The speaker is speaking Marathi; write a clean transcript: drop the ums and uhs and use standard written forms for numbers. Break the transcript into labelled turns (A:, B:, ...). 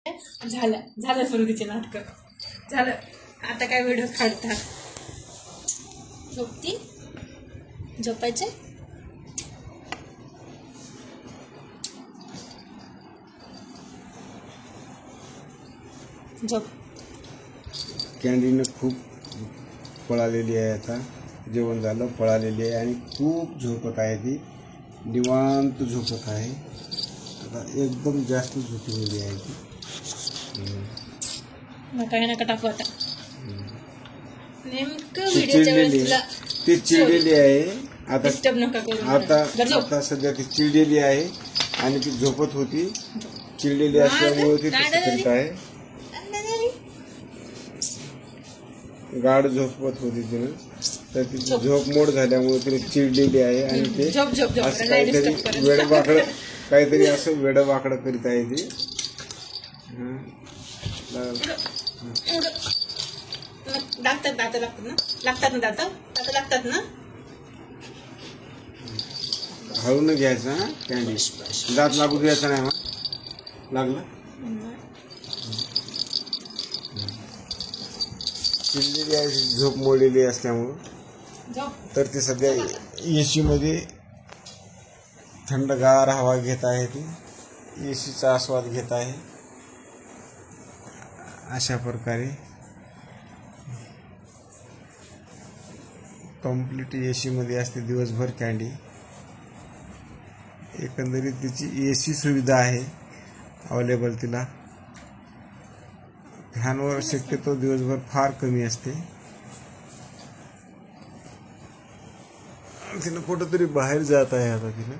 A: झालं झालं सुरू तिचे नाटक झालं. आता काय व्हिडिओ काढतात. झोपती झोपायचे. झोप.
B: कॅन्डीनं खूप पळालेली आहे. आता जेवण झालं, पळालेली आहे आणि खूप झोपत आहे. ती निवांत झोपत आहे. आता एकदम जास्त झोपलेली आहे ती.
A: नका हे नका टाकू आता. नेमकं
B: ती
A: व्हिडिओच्या वेळेस तुला
B: ती चिडलेली आहे. आता
A: डिस्टर्ब नका करू.
B: आता सध्या ती चिडलेली आहे आणि ती झोपत होती. चिडलेली असल्यामुळे ती तसं करत आहे. गाढ झोपत होती तिनं, तर तिची झोप मोड झाल्यामुळे तिने चिडलेली आहे आणि ते असं काहीतरी असं वेडवाकडं करीत आहे ती.
A: दात लागतात ना, लागतात ना दात, दात लागतात ना.
B: हळून घ्यायचा कॅन्डी, दात लागू द्यायचा नाही. मग लागला चिडलेली आहे, झोप मोडलेली असल्यामुळं. तर ती सध्या एसी मध्ये थंडगार हवा घेत आहे. ती एसीचा आस्वाद घेत आहे. अशा प्रकारे कंप्लीट एसी मध्ये असते दिवसभर कॅन्डी. एकंदरीत तिची एसी सुविधा आहे अवेलेबल तिला. फॅनवर शक्यतो दिवसभर फार कमी असते. तिनं कुठंतरी बाहेर जात आहे आता तिनं.